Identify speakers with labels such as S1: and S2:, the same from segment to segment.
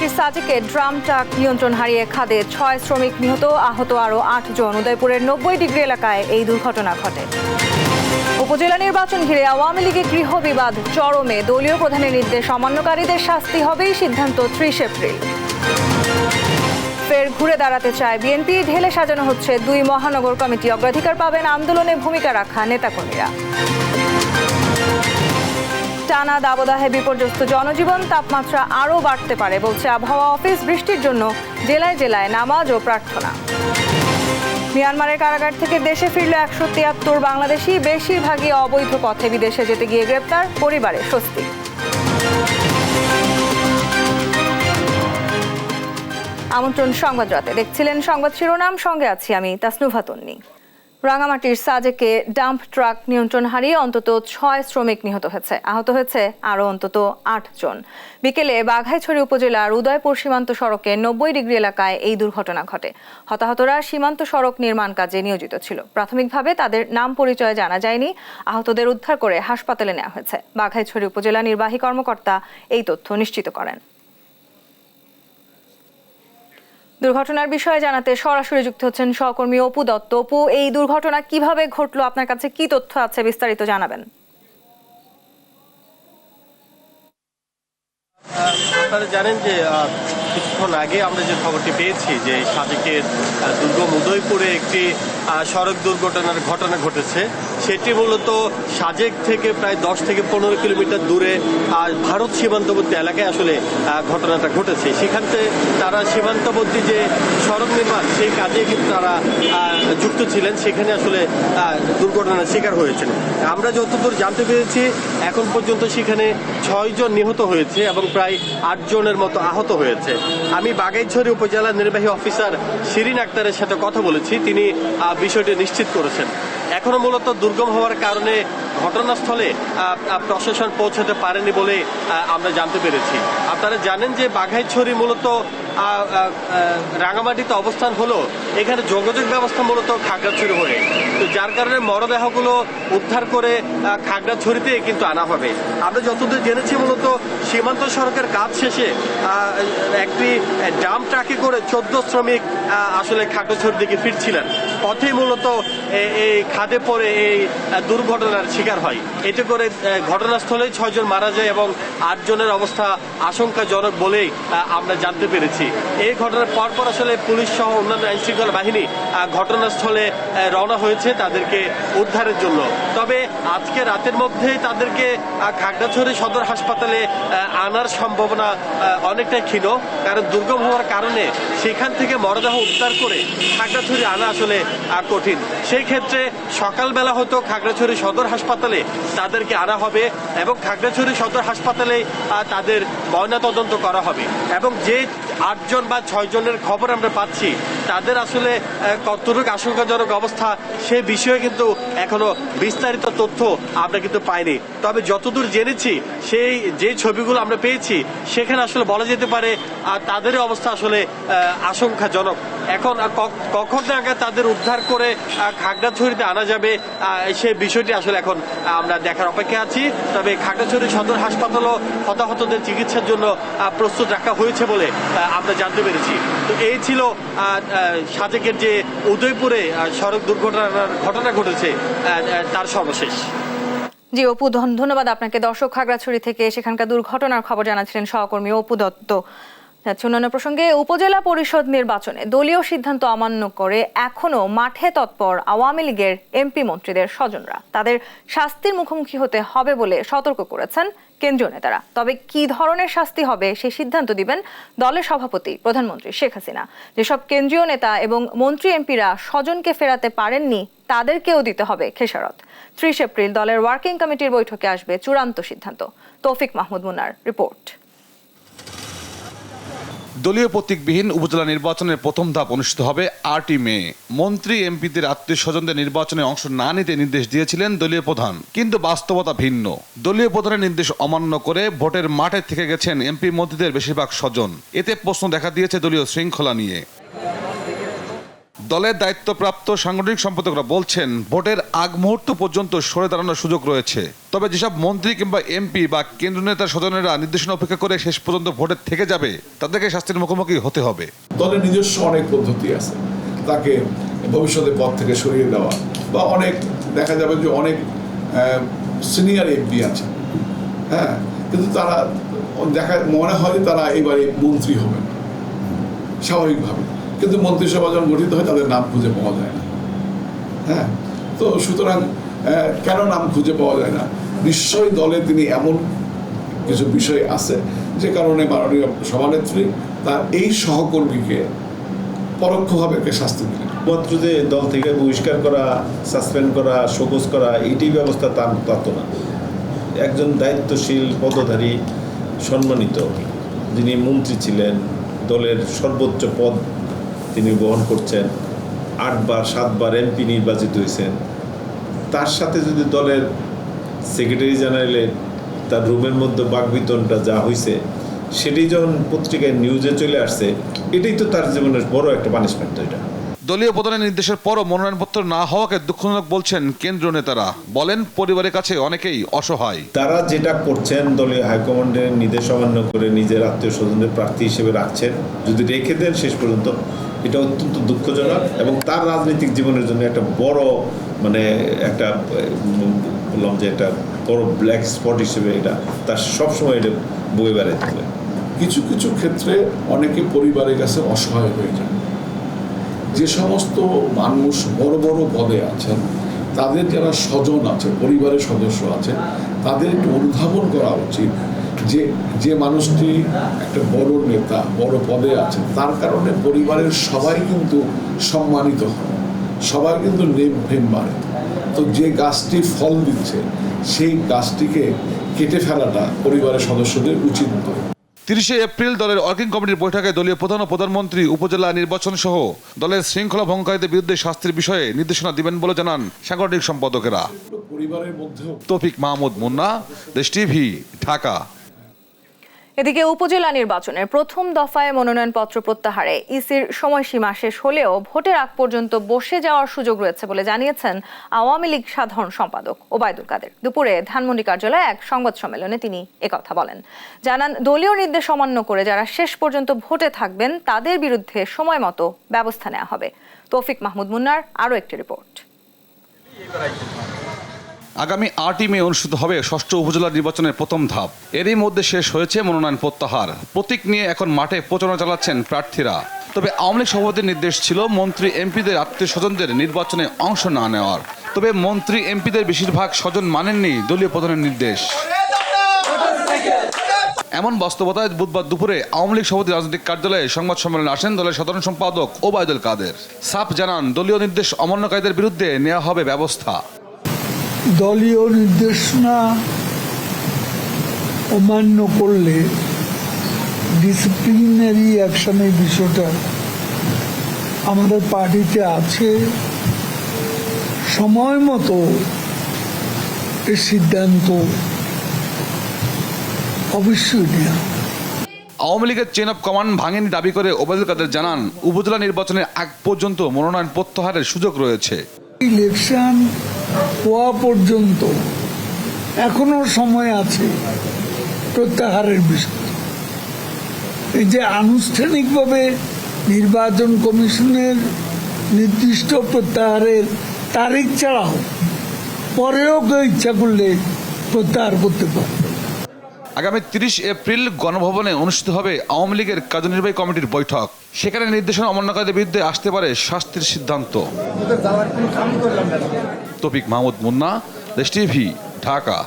S1: রাঙামাটির সাজেকে drum truck নিয়ন্ত্রণ হারিয়ে খাদে 6 শ্রমিক নিহত, আহত আরও 8 জন। উদয়পুরের 90 ডিগ্রি এলাকায় এই দুর্ঘটনা ঘটে। উপজেলা নির্বাচন ঘিরে আওয়ামী লীগের গৃহ বিবাদ চরমে। দলীয় প্রধানের নির্দেশ অমান্যকারীদের শাস্তি হবেই সিদ্ধান্ত 30 এপ্রিল। ফের ঘুরে দাঁড়াতে চায় বিএনপি, ঢেলে সাজানো হচ্ছে 2 মহানগর কমিটি। অগ্রাধিকার পাবেন আন্দোলনে ভূমিকা রাখা নেতাকর্মীরা। টানা দাবদাহে বিপর্যস্ত জনজীবন, তাপমাত্রা আরও বাড়তে পারে বলছে আবহাওয়া অফিস। বৃষ্টির জন্য জেলায় জেলায় নামাজ ও প্রার্থনা। মিয়ানমারের কারাগার থেকে দেশে ফিরল 173 বাংলাদেশি। বেশিরভাগই অবৈধ পথে বিদেশে যেতে গিয়ে গ্রেপ্তার, পরিবারে স্বস্তি। আমন্ত্রণ সংবাদ রাতে, দেখছিলেন সংবাদ শিরোনাম, সঙ্গে আছি আমি তাসনুভা তন্নি। রাঙামাটির সাজেকে ডাম্প ট্রাক নিয়ন্ত্রণ হারিয়ে অন্তত 6 শ্রমিক নিহত হয়েছে, আহত হয়েছে আরও অন্তত 8 জন। বিকেলে বাঘাইছড়ি উপজেলার উদয়পুর সীমান্ত সড়কে 90 ডিগ্রি এলাকায় এই দুর্ঘটনা ঘটে। হতাহতরা সীমান্ত সড়ক নির্মাণ কাজে নিয়োজিত ছিল। প্রাথমিকভাবে তাদের নাম পরিচয় জানা যায়নি। আহতদের উদ্ধার করে হাসপাতালে নেওয়া হয়েছে। বাঘাইছড়ি উপজেলা নির্বাহী কর্মকর্তা এই তথ্য নিশ্চিত করেন। দুর্ঘটনার বিষয়ে জানাতে সরাসরি যুক্ত হচ্ছেন সহকর্মী অপু দত্ত। অপু, এই দুর্ঘটনা কিভাবে ঘটলো, আপনার কাছে কি তথ্য আছে, বিস্তারিত জানাবেন।
S2: আপনারা জানেন যে কিছুক্ষণ আগে আমরা যে খবরটি পেয়েছি যে সাজেকের দুর্গম উদয়পুরে একটি সড়ক দুর্ঘটনার ঘটনা ঘটেছে। সেটি মূলত সাজেক থেকে প্রায় 10 থেকে 15 কিলোমিটার দূরে ভারত সীমান্তবর্তী এলাকায় আসলে ঘটনাটা ঘটেছে। সেখান থেকে তারা সীমান্তবর্তী যে সড়ক নির্মাণ সেই কাজে কিন্তু তারা যুক্ত ছিলেন, সেখানে আসলে দুর্ঘটনার শিকার হয়েছেন। আমরা যতদূর জানতে পেরেছি এখন পর্যন্ত সেখানে 6 জন নিহত হয়েছে এবং প্রায় 8 জনের মতো আহত হয়েছে। আমি বাঘাইছড়ি উপজেলা নির্বাহী অফিসার শিরিন আক্তারের সাথে কথা বলেছি, তিনি বিষয়টি নিশ্চিত করেছেন। এখনো মূলত দুর্গম হওয়ার কারণে ঘটনাস্থলে প্রশাসন পৌঁছাতে পারেনি বলে আমরা জানতে পেরেছি। আপনারা জানেন যে বাঘাইছড়ি মূলত রাঙামাটিতে অবস্থান হলো, এখানে যোগাযোগ ব্যবস্থা মূলত খাগড়াছড়ি হয়ে, তো যার কারণে মরদেহগুলো উদ্ধার করে খাগড়াছড়িতে কিন্তু আনা হবে। আমরা যতদূর জেনেছি মূলত সীমান্ত সড়কের কাজ শেষে একটি ডাম্প ট্রাকে করে 14 শ্রমিক আসলে খাগড়াছড়ির দিকে ফিরছিলেন। পথেই মূলত এই খাদে পড়ে এই দুর্ঘটনার শিকার হয়। এতে করে ঘটনাস্থলে 6 জন মারা যায় এবং 8 জনের অবস্থা আশঙ্কাজনক বলেই আমরা জানতে পেরেছি। এই ঘটনার পরপর আসলে পুলিশ সহ অন্যান্য আইনশৃঙ্খলা বাহিনী ঘটনাস্থলে রওনা হয়েছে তাদেরকে উদ্ধারের জন্য। তবে আজকে রাতের মধ্যেই তাদেরকে খাগড়াছড়ি সদর হাসপাতালে আনার সম্ভাবনা অনেকটাই ক্ষীণ, কারণ দুর্গম হওয়ার কারণে সেখান থেকে মরদেহ উদ্ধার করে খাগড়াছড়ি আনা আসলে কঠিন। সেই ক্ষেত্রে সকালবেলা হয়তো খাগড়াছড়ি সদর হাসপাতালে তাদেরকে আনা হবে এবং খাগড়াছড়ি সদর হাসপাতালে তাদের ময়নাতদন্ত করা হবে। এবং যে 8 জন বা 6 জনের খবর আমরা পাচ্ছি তাদের আসলে কতটুকু আশঙ্কাজনক অবস্থা সে বিষয়ে কিন্তু এখনো বিস্তারিত তথ্য আমরা কিন্তু পাইনি। তবে যতদূর জেনেছি সেই যে ছবিগুলো আমরা পেয়েছি সেখানে আসলে বলা যেতে পারে তাদের অবস্থা আসলে আশঙ্কাজনক। এখন কখন নাগাদ তাদের উদ্ধার করে খাগড়াছড়িতে আনা যাবে সেই বিষয়টি আসলে এখন আমরা দেখার অপেক্ষা আছি। তবে খাগড়াছড়ি সদর হাসপাতালও হতাহতদের চিকিৎসার জন্য প্রস্তুত রাখা হয়েছে বলে আমরা জানতে পেরেছি। তো এই ছিল সাজেকের যে উদয়পুরে সড়ক দুর্ঘটনার ঘটনা ঘটেছে তার সর্বশেষ।
S1: জি অপু, ধন্যবাদ আপনাকে। দর্শক, খাগড়াছড়ি থেকে সেখানকার দুর্ঘটনার খবর জানাচ্ছিলেন সহকর্মী অপু দত্ত। অন্যান্য প্রসঙ্গে, উপজেলা পরিষদ নির্বাচনে দলীয় সিদ্ধান্ত অমান্য করে এখনো মাঠে তৎপর আওয়ামী লীগের এমপি মন্ত্রীদের স্বজনরা। তাদের শাস্তির মুখোমুখি হতে হবে বলে সতর্ক করেছেন কেন্দ্রীয় নেতারা। তবে কি ধরনের শাস্তি হবে সেই সিদ্ধান্ত দিবেন দলের সভাপতি প্রধানমন্ত্রী শেখ হাসিনা। যেসব কেন্দ্রীয় নেতা এবং মন্ত্রী এমপিরা স্বজনকে ফেরাতে পারেননি তাদেরকেও দিতে হবে খেসারত। 30 এপ্রিল দলের ওয়ার্কিং কমিটির বৈঠকে আসবে চূড়ান্ত সিদ্ধান্ত। তৌফিক মাহমুদ মুন্নার রিপোর্ট।
S3: দলীয় প্রতীকবিহীন উপজেলা নির্বাচনের প্রথম ধাপ অনুষ্ঠিত হবে 8ই মে। মন্ত্রী এমপিদের আত্মীয় স্বজনদের নির্বাচনে অংশ না নিতে নির্দেশ দিয়েছিলেন দলীয় প্রধান, কিন্তু বাস্তবতা ভিন্ন। দলীয় প্রধানের নির্দেশ অমান্য করে ভোটের মাঠে থেকে গেছেন এমপি মন্ত্রীদের বেশিরভাগ স্বজন। এতে প্রশ্ন দেখা দিয়েছে দলীয় শৃঙ্খলা নিয়ে। দলের দায়িত্বপ্রাপ্ত সাংগঠনিক সম্পাদকরা বলছেন ভোটের আগ মুহূর্ত পর্যন্ত সরে দাঁড়ানোর সুযোগ রয়েছে। তবে যেসব মন্ত্রী কিংবা এমপি বা কেন্দ্রীয় নেতার স্বজনেরা নির্দেশনা অপেক্ষা করে শেষ পর্যন্ত ভোটের থেকে যাবে, তাদেরকে শাস্তির মুখোমুখি হতে হবে।
S4: দলের নিজস্ব অনেক পদ্ধতি আছে, তাকে ভবিষ্যতে পদ থেকে সরিয়ে দেওয়া, বা অনেক দেখা যাবে যে অনেক সিনিয়র এমপি আছে, হ্যাঁ, কিন্তু তারা মনে হয় তারা এবারে মন্ত্রী হবেন স্বাভাবিকভাবে, কিন্তু মন্ত্রিসভা যখন গঠিত হয় তাদের নাম খুঁজে পাওয়া যায় না। হ্যাঁ, তো সুতরাং কেন নাম খুঁজে পাওয়া যায় না? নিশ্চয়ই দলে তিনি এমন কিছু বিষয় আছে যে কারণে মাননীয় সভানেত্রী তার এই সহকর্মীকে পরোক্ষভাবে শাস্তি দিলেন।
S5: মাত্র যে দল থেকে বহিষ্কার করা, সাসপেন্ড করা, শোকজ করা, এইটি ব্যবস্থা তার তো না। একজন দায়িত্বশীল পদধারী সম্মানিত, যিনি মন্ত্রী ছিলেন, দলের সর্বোচ্চ পদ তিনি বহন করছেন, 8বার 7বার এমপি নির্বাচিত হয়েছেন, তার সাথে যদি দলের সেক্রেটারি জেনারেলের তার রুমের মধ্যে বাকবিতনটা যা হয়েছে, সেটি যখন পত্রিকায় নিউজে চলে আসছে, এটাই তো তার জীবনের বড় একটা পানিশমেন্ট। এটা
S3: দলীয় প্রধানের নির্দেশের পরও মনোনয়নপত্র না হওয়াকে দুঃখজনক বলছেন কেন্দ্রীয় নেতারা। বলেন পরিবারের কাছে অনেকেই অসহায়।
S5: তারা যেটা করছেন, দলীয় হাইকমান্ডের নির্দেশ অমান্য করে নিজের আত্মীয় স্বজনদের প্রার্থী হিসেবে রাখছেন, যদি রেখে দেন শেষ পর্যন্ত, এটা অত্যন্ত দুঃখজনক এবং তার রাজনৈতিক জীবনের জন্য একটা বড় একটা বললাম যে একটা বড় ব্ল্যাক স্পট হিসেবে এটা তার সবসময় এটা বয়ে বেড়াতে হবে।
S4: কিছু কিছু ক্ষেত্রে অনেকে পরিবারের কাছে অসহায় হয়ে যায়। যে সমস্ত মানুষ বড় বড় পদে আছেন, তাদের যারা স্বজন আছে, পরিবারের সদস্য আছে, তাদের একটু অনুধাবন করা উচিত যে যে মানুষটি একটা বড় নেতা, বড় পদে আছে, তার কারণে পরিবারের সবাই কিন্তু সম্মানিত হয়, সবাই কিন্তু নেম ফেম বাড়ে। তো যে গাছটি ফল দিচ্ছে, সেই গাছটিকে কেটে ফেলাটা পরিবারের সদস্যদের উচিত নয়।
S3: 30 এপ্রিল দলের ওয়ার্কিং কমিটির বৈঠকে দলীয় প্রধান ও প্রধানমন্ত্রী উপজেলা নির্বাচন সহ দলের শৃঙ্খলা ভঙ্গকারীদের বিরুদ্ধে শাস্তির বিষয়ে নির্দেশনা দিবেন বলে জানান সাংগঠনিক সম্পাদকেরা।
S4: পরিবারের মধ্যেও
S3: তৌফিক মাহমুদ মুন্না, দেশ টিভি, ঢাকা।
S1: এদিকে উপজেলা নির্বাচনের প্রথম দফায় মনোনয়নপত্র প্রত্যাহারে ইসির সময়সীমা শেষ হলেও ভোটের আগ পর্যন্ত বসে যাওয়ার সুযোগ রয়েছে বলে জানিয়েছেন আওয়ামী লীগ সাধারণ সম্পাদক ওবায়দুল কাদের। দুপুরে ধানমন্ডি কার্যালয়ে এক সংবাদ সম্মেলনে তিনি একথা বলেন। জানান, দলীয় নির্দেশ অমান্য করে যারা শেষ পর্যন্ত ভোটে থাকবেন তাদের বিরুদ্ধে সময় মতো ব্যবস্থা নেওয়া হবে। তৌফিক মাহমুদ মুন্নার আরও একটি রিপোর্ট।
S3: আগামী 8 মে অনুষ্ঠিত হবে 6ষ্ঠ উপজেলা নির্বাচনের প্রথম ধাপ। এরই মধ্যে শেষ হয়েছে মনোনয়ন প্রত্যাহার। প্রতীক নিয়ে এখন মাঠে প্রচারণা চালাচ্ছেন প্রার্থীরা। তবে আওয়ামী লীগ সভাপতির নির্দেশ ছিল মন্ত্রী এমপিদের আত্মীয় স্বজনদের নির্বাচনে অংশ না নেওয়ার। তবে মন্ত্রী এমপিদের বেশিরভাগ স্বজন মানেননি দলীয় প্রধানের নির্দেশ। এমন বাস্তবতায় বুধবার দুপুরে আওয়ামী লীগ সভাপতি রাজনৈতিক কার্যালয়ে সংবাদ সম্মেলনে আসেন দলের সাধারণ সম্পাদক ওবায়দুল কাদের। সাফ জানান, দলীয় নির্দেশ অমান্যকারীদের বিরুদ্ধে নেওয়া হবে ব্যবস্থা।
S6: দলীয় নির্দেশনা অমান্য করলে ডিসিপ্লিনারি অ্যাকশনের বিষয়টা আমাদের পার্টিতে আছে। সময় মতো এর সিদ্ধান্ত অবশ্যই নেওয়া।
S3: আওয়ামী লীগের চেইন অফ কমান্ড ভাঙেনি দাবি করে ওবায়দুল কাদের জানান, উপজেলা নির্বাচনের আগ পর্যন্ত মনোনয়ন প্রত্যাহারের সুযোগ রয়েছে।
S6: ইলেকশন হওয়া পর্যন্ত এখনো সময় আছে প্রত্যাহারের বিষয়। এই যে আনুষ্ঠানিকভাবে নির্বাচন কমিশনের নির্দিষ্ট প্রত্যাহারের তারিখ ছাড়াও পরেও কেউ ইচ্ছা করলে প্রত্যাহার করতে পারে।
S3: আগামী 30 এপ্রিল গণভবনে অনুষ্ঠিত হবে আওয়ামী লীগের কার্যনির্বাহী কমিটির বৈঠক। সেখানে নির্দেশনা অমান্যকারীদের বিরুদ্ধে আসতে পারে শাস্তির সিদ্ধান্ত। তৌফিক মাহমুদ মুন্না, দেশ টিভি, ঢাকা।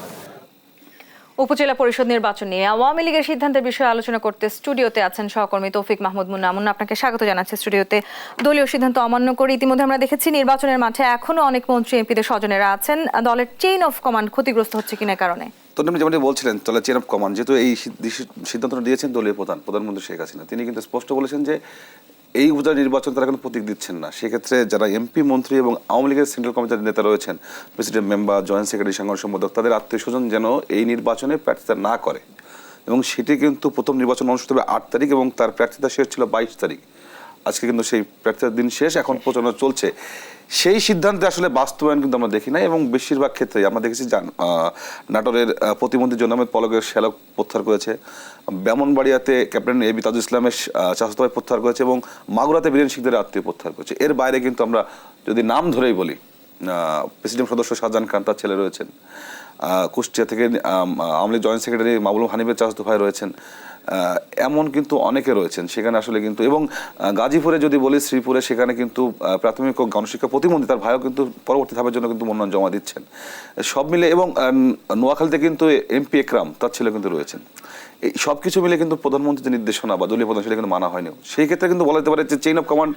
S1: উপজেলা পরিষদ নির্বাচন নিয়ে আওয়ামী লীগের সিদ্ধান্তের বিষয়ে আলোচনা করতে স্টুডিওতে আছেন সহকর্মী তৌফিক মাহমুদ মুন্না। মুন্না, আপনাকে স্বাগত জানাচ্ছি স্টুডিওতে। দলীয় সিদ্ধান্ত অমান্য করে ইতিমধ্যে আমরা দেখেছি নির্বাচনের মাঠে এখনো অনেক মন্ত্রী এমপিদের স্বজনেরা আছেন। দলের চেইন অফ কমান্ড ক্ষতিগ্রস্ত হচ্ছে কিনা কারণে?
S7: তো আপনি যেমনটি বলছিলেন, দলের চেইন অফ কমান্ড যেহেতু এই সিদ্ধান্তটা দিয়েছেন দলীয় প্রধানমন্ত্রী শেখ হাসিনা, তিনি কিন্তু স্পষ্ট বলেছেন যে এই উপজেলা নির্বাচন তারা কোনো প্রতীক দিচ্ছেন না। সেক্ষেত্রে যারা এমপি, মন্ত্রী এবং আওয়ামী লীগের সেন্ট্রাল কমিটির নেতা রয়েছেন, প্রেসিডেন্ট মেম্বার, জয়েন্ট সেক্রেটারি, সাংগঠনিক সম্পাদক, তাদের আত্মীয় স্বজন যেন এই নির্বাচনে প্রার্থিতা না করে। এবং সেটি কিন্তু প্রথম নির্বাচন অনুষ্ঠিত হবে 8 তারিখ এবং তার প্রার্থিতা শেষ ছিল 22 তারিখ। আজকে কিন্তু সেই প্রার্থীর দিন শেষ, এখন প্রচারণা চলছে। সেই সিদ্ধান্তে আসলে বাস্তবায়ন কিন্তু আমরা দেখি না, এবং বেশিরভাগ ক্ষেত্রে আমরা দেখেছি নাটোরের প্রতিমন্ত্রী জনামেদ পলকের শ্যালক প্রত্যাহার করেছে, ব্রাহ্মণবাড়িয়াতে ক্যাপ্টেন এবি তাজুল ইসলামের চাচাতো ভাই প্রত্যাহার করেছে, এবং মাগুরাতে বীরেন শিকদারের আত্মীয় প্রত্যাহার করেছে। এর বাইরে কিন্তু আমরা যদি নাম ধরেই বলি, প্রেসিডেন্ট সদস্য শাহজাহান খান তার ছেলে রয়েছেন, কুষ্টিয়া থেকে আওয়ামী লীগ জয়েন্ট সেক্রেটারি মামুল হানিফের চাচাতো ভাই রয়েছেন, এমন কিন্তু অনেকে রয়েছেন সেখানে আসলে কিন্তু। এবং গাজীপুরে যদি বলি, শ্রীপুরে, সেখানে কিন্তু প্রাথমিক ও গণশিক্ষা প্রতিমন্ত্রী তার ভাইও কিন্তু পরবর্তী ধাপের জন্য কিন্তু মনোনয়ন জমা দিচ্ছেন সব মিলে। এবং নোয়াখালীতে কিন্তু এমপি একরাম তার ছেলে কিন্তু রয়েছেন। এই সব কিছু মিলে কিন্তু প্রধানমন্ত্রীর যে নির্দেশনা বা দলীয় প্রধান সেটা কিন্তু মানা হয়নি। সেই ক্ষেত্রে কিন্তু বলা যেতে পারে যে চেইন অফ কমান্ড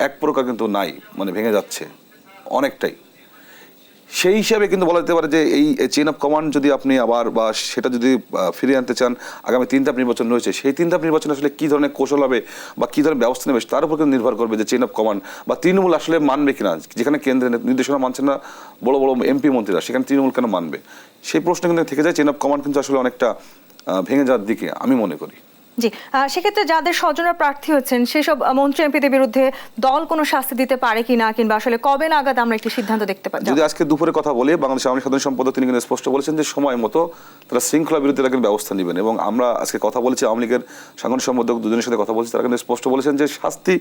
S7: এক প্রকার কিন্তু নাই, মানে ভেঙে যাচ্ছে অনেকটাই। সেই হিসাবে কিন্তু বলা যেতে পারে যে এই চেইন অফ কমান্ড যদি আপনি আবার বা সেটা যদি ফিরিয়ে আনতে চান, আগামী 3 ধাপ নির্বাচন রয়েছে, সেই 3 ধাপ নির্বাচন আসলে কী ধরনের কৌশল হবে বা কী ধরনের ব্যবস্থা নেবে তার উপর কিন্তু নির্ভর করবে যে চেইন অফ কমান্ড বা তৃণমূল আসলে মানবে কিনা। যেখানে কেন্দ্রের নির্দেশনা মানছে না বড় বড় এমপি মন্ত্রীরা, সেখানে তৃণমূল কেন মানবে, সেই প্রশ্ন কিন্তু থেকে যায়। চেইন অফ কমান্ড কিন্তু আসলে অনেকটা ভেঙে যাওয়ার দিকে আমি মনে করি।
S1: জি, সেক্ষেত্রে যাদের স্বজনরা প্রার্থী হচ্ছেন সেসব মন্ত্রী এমপিদের বিরুদ্ধে দল কোনো শাস্তি দিতে পারে কিনা, কিংবা আসলে কবে নাগাদ আমরা একটি সিদ্ধান্ত দেখতে পারি?
S7: যদি আজকে দুপুরে কথা বলি, বাংলাদেশ আওয়ামী লীগ সাধারণ সম্পাদক তিনি কিন্তু স্পষ্ট বলেছেন যে সময় মতো তারা শৃঙ্খলা বিরুদ্ধে তারা ব্যবস্থা নেবেন। এবং আমরা আজকে কথা বলেছি আওয়ামী লীগের সাংগঠনিক সম্পাদক দুজনের সাথে কথা বলছি, তারা কিন্তু স্পষ্ট বলেছেন যে শাস্তি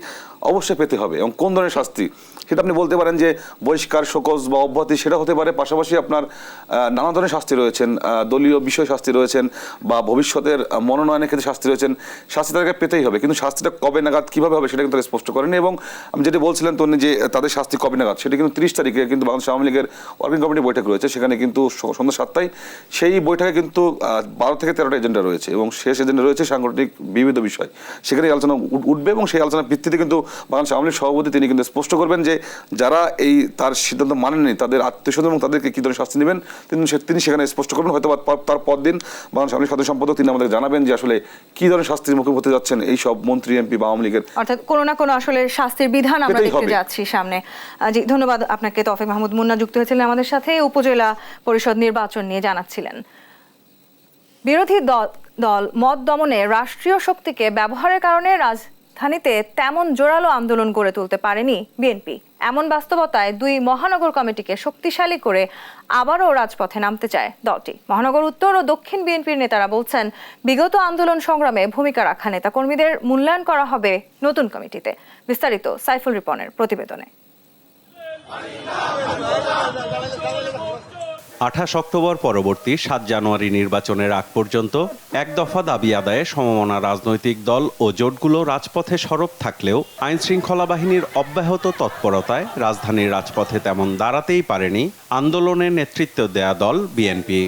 S7: অবশ্যই পেতে হবে। এবং কোন ধরনের শাস্তি সেটা আপনি বলতে পারেন যে বহিষ্কার, শোকজ বা অব্যাহতি, সেটা হতে পারে। পাশাপাশি আপনার নানা ধরনের শাস্তি রয়েছেন, দলীয় বিষয় শাস্তি রয়েছেন, বা ভবিষ্যতের মনোনয়নের ক্ষেত্রে শাস্তি রয়েছেন। শাস্তি তাদেরকে পেতেই হবে, কিন্তু শাস্তিটা কবে নাগাদ কিভাবে হবে সেটা কিন্তু তারা স্পষ্ট করেনি। এবং আমি যেটা বলছিলেন তো যে তাদের শাস্তি কবে নাগাদ, সেটা কিন্তু 30 তারিখে কিন্তু বাংলাদেশ আওয়ামী লীগের ওয়ার্কিং কমিটি বৈঠক রয়েছে, সেখানে কিন্তু সন্ধ্যা 7টায় সেই বৈঠকে কিন্তু 12 থেকে 13টা এজেন্ডা রয়েছে, এবং শেষ এজেন্ডা রয়েছে সাংগঠনিক বিবিধ বিষয়। সেখানে আলোচনা উঠবে, এবং সেই আলোচনার ভিত্তিতে কিন্তু বাংলাদেশ আওয়ামী লীগ সভাপতি তিনি কিন্তু স্পষ্ট করবেন যে যারা এই তার সিদ্ধান্ত মানেননি তাদের আত্মীয়স্বজন এবং তাদেরকে কী ধরনের শাস্তি নেবেন তিনি সেখানে স্পষ্ট করবেন। হয়তো তার পরদিন বাংলাদেশ আওয়ামী লীগ সাধারণ সম্পাদক তিনি আমাদের জানাবেন যে আসলে কী ধরনের শাস্তির মুখে হতে যাচ্ছেন এই সব মন্ত্রী, এমপি বা আওয়ামী লীগের।
S1: অর্থাৎ কোনো না কোনো আসলে শাস্তির বিধান আমরা দেখতে যাচ্ছি সামনে। জি, ধন্যবাদ আপনাকে। তৌফিক মাহমুদ মুন্না যুক্ত হয়েছিলেন আমাদের সাথে, উপজেলা পরিষদ নির্বাচন নিয়ে জানাচ্ছিলেন। বিরোধী দল মত দমনে রাষ্ট্রীয় শক্তিকে ব্যবহারের কারণে রাজধানীতে তেমন জোরালো আন্দোলন গড়ে তুলতে পারেনি বিএনপি। এমন বাস্তবতায় 2 মহানগর কমিটিকে শক্তিশালী করে আবারও রাজপথে নামতে চায় দলটি। মহানগর উত্তর ও দক্ষিণ বিএনপির নেতারা বলছেন, বিগত আন্দোলন সংগ্রামে ভূমিকা রাখা নেতাকর্মীদের মূল্যায়ন করা হবে নতুন কমিটিতে। বিস্তারিত সাইফুল রিপনের প্রতিবেদনে।
S8: 28 অক্টোবর পরবর্তী 7 জানুয়ারি নির্বাচনের আগ পর্যন্ত এক দফা দাবি আদায়ে সমমনা রাজনৈতিক দল ও জোটগুলো রাজপথে সরব থাকলেও আইন শৃঙ্খলা বাহিনীর অব্যাহত তৎপরতায় রাজধানীর রাজপথে তেমন দাঁড়াতেই পারেনি আন্দোলনের নেতৃত্ব দেয়া দল বিএনপি।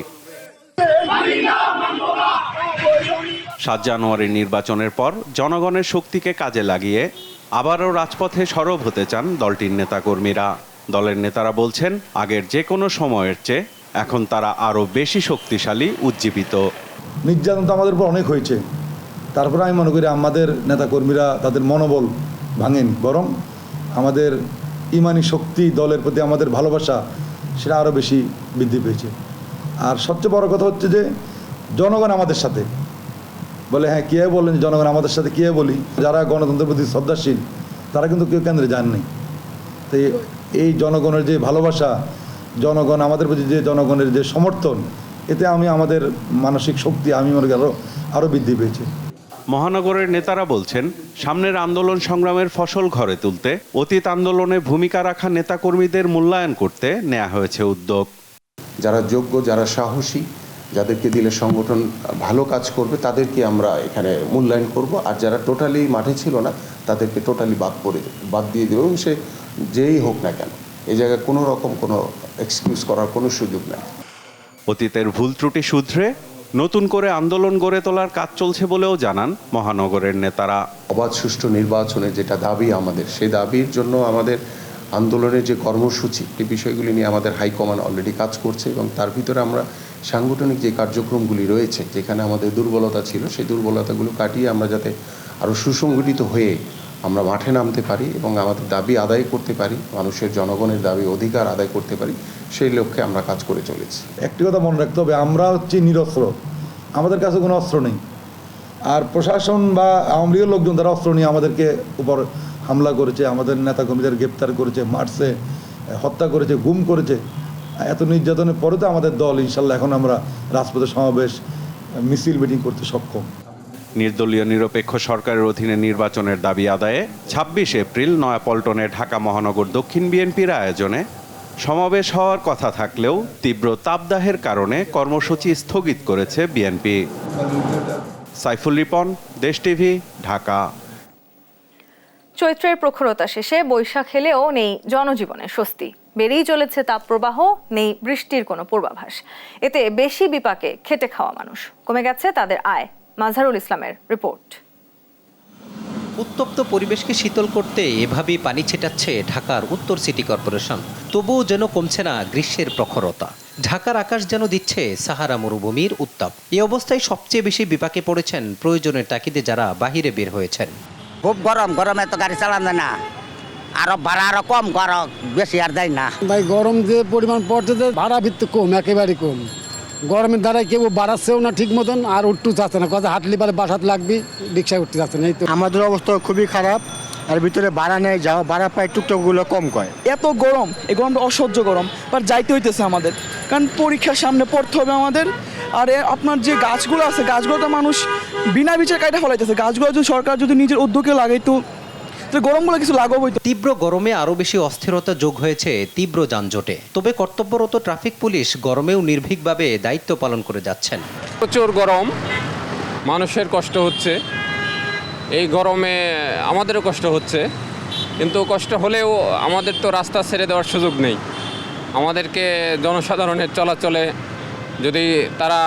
S8: 7 জানুয়ারির নির্বাচনের পর জনগণের শক্তিকে কাজে লাগিয়ে আবারও রাজপথে সরব হতে চান দলটির নেতাকর্মীরা। দলের নেতারা বলছেন, আগের যে কোনো সময়ের চেয়ে এখন তারা আরও বেশি শক্তিশালী, উজ্জীবিত।
S9: নির্যাতন তো আমাদের উপর অনেক হয়েছে, তারপরে আমি মনে করি আমাদের নেতাকর্মীরা তাদের মনোবল ভাঙেনি, বরং আমাদের ইমানি শক্তি, দলের প্রতি আমাদের ভালোবাসা সেটা আরও বেশি বৃদ্ধি পেয়েছে। আর সবচেয়ে বড় কথা হচ্ছে যে জনগণ আমাদের সাথে বলে। হ্যাঁ, কীভাবে বললেন জনগণ আমাদের সাথে, কীভাবে বলি, যারা গণতন্ত্রের প্রতি শ্রদ্ধাশীল তারা কিন্তু কেউ কেন্দ্রে যাননি। তো এই জনগণের যে ভালোবাসা, জনগণ আমাদের প্রতি যে জনগণের যে সমর্থন, এতে আমাদের মানসিক শক্তি আমি মনে করি আরও বৃদ্ধি পেয়েছে।
S8: মহানগরের নেতারা বলছেন, সামনের আন্দোলন সংগ্রামের ফসল ঘরে তুলতে অতীত আন্দোলনে ভূমিকা রাখা নেতাকর্মীদের মূল্যায়ন করতে নেওয়া হয়েছে উদ্যোগ।
S10: যারা যোগ্য, যারা সাহসী, যাদেরকে দিলে সংগঠন ভালো কাজ করবে তাদেরকে আমরা এখানে মূল্যায়ন করব। আর যারা টোটালি মাঠে ছিল না তাদেরকে টোটালি বাদ দিয়ে দেব। এবং সে যেই হোক না কেন, এই জায়গায় কোনো রকম কোনো এক্সকিউজ করার কোনো সুযোগ নেই।
S8: অতীতের ভুল ত্রুটি শুধরে নতুন করে আন্দোলন গড়ে তোলার কাজ চলছে বলেও জানান মহানগরের নেতারা।
S10: অবাধ সুষ্ঠু নির্বাচনের যেটা দাবি আমাদের, সেই দাবির জন্য আমাদের আন্দোলনের যে কর্মসূচি, এই বিষয়গুলি নিয়ে আমাদের হাইকমান্ড অলরেডি কাজ করছে। এবং তার ভিতরে আমরা সাংগঠনিক যে কার্যক্রমগুলি রয়েছে, যেখানে আমাদের দুর্বলতা ছিল, সেই দুর্বলতাগুলো কাটিয়ে আমরা যাতে আরও সুসংগঠিত হয়ে আমরা মাঠে নামতে পারি এবং আমাদের দাবি আদায় করতে পারি, মানুষের জনগণের দাবি অধিকার আদায় করতে পারি, সেই লক্ষ্যে আমরা কাজ করে চলেছি।
S9: একটি কথা মনে রাখতে হবে, আমরা হচ্ছি নিরস্ত্র, আমাদের কাছে কোনো অস্ত্র নেই। আর প্রশাসন বা আওয়ামী লীগের লোকজন তারা অস্ত্র নিয়ে আমাদেরকে উপর হামলা করেছে, আমাদের নেতাকর্মীদের গ্রেপ্তার করেছে, মারছে, হত্যা করেছে, গুম করেছে। এত নির্যাতনের পরে তো আমাদের দল ইনশাল্লাহ এখন আমরা রাজপথে সমাবেশ, মিছিল, মিটিং করতে সক্ষম।
S8: নির্দলীয় নিরপেক্ষ সরকারের অধীনে নির্বাচনের দাবি আদায়ে ২৬ এপ্রিল নয়াপল্টনে ঢাকা মহানগর দক্ষিণ বিএনপির আয়োজনে সমাবেশ হওয়ার কথা থাকলেও তীব্র তাপদাহের কারণে কর্মসূচি স্থগিত করেছে বিএনপি। সাইফুল রিপন, দেশ টিভি, ঢাকা।
S1: চৈত্রের প্রখরতা শেষে বৈশাখ এলেও নেই জনজীবনের স্বস্তি। বেড়েই চলেছে তাপপ্রবাহ, নেই বৃষ্টির কোনো পূর্বাভাস। এতে বেশি বিপাকে খেটে খাওয়া মানুষ, কমে গেছে তাদের আয়। মাজহারুল ইসলামের রিপোর্ট।
S11: উত্তপ্ত পরিবেশকে শীতল করতে এভাবেই পানি ছেটাচ্ছে ঢাকার উত্তর সিটি কর্পোরেশন। তবুও যেন কমছে না গ্রীষ্মের প্রখরতা। ঢাকার আকাশ যেন দিচ্ছে সাহারা মরুভূমির উত্তাপ। এই অবস্থায় সবচেয়ে বেশি বিপাকে পড়েছেন প্রয়োজনের তাগিদে যারা বাহিরে বের হয়েছেন।
S12: খুব গরম, গরমে তো গাড়ি চালানো যায় না, আরো ভাড়া আরো কম, গরম বেশি আর যায় না।
S13: ভাই গরম যে পরিমাণ পড়ছে, ভাড়া ভিত্তি কম, একেবারে কম। গরমের দ্বারাই কেউ বাড়াচ্ছেও না ঠিক মতন, আর উঠতে যাচ্ছে না। কথা হাঁটলি পারে বাসাত লাগবে, রিক্সায় উঠতে যাচ্ছে না। এই তো
S14: আমাদের অবস্থা খুবই খারাপ, আর ভিতরে ভাড়া নেই, যাও ভাড়া পায় টুকটাকগুলো কম কয়।
S15: এত গরম, এই গরমটা অসহ্য গরম, বাট যাইতে হইতেছে আমাদের, কারণ পরীক্ষার সামনে পড়তে হবে আমাদের। আর আপনার যে গাছগুলো আছে, গাছগুলো তো মানুষ বিনা বিচার কাটা ফলাইতেছে। গাছগুলো যদি সরকার যদি নিজের উদ্যোগে লাগাইতো, গরমগুলো কিছু লাঘব হইতো।
S11: তীব্র গরমে আরো বেশি অস্থিরতা যোগ হয়েছে তীব্র যানজটে। তবে কর্তব্যরত ট্রাফিক পুলিশ গরমেও নির্ভীকভাবে দায়িত্ব পালন করে যাচ্ছেন।
S16: প্রচুর গরম, মানুষের কষ্ট হচ্ছে। এই গরমে আমাদেরও কষ্ট হচ্ছে, কিন্তু কষ্ট হলেও আমাদের তো রাস্তা ছেড়ে দেওয়ার সুযোগ নেই। আমাদেরকে জনসাধারণের চলাচলে যদি তারা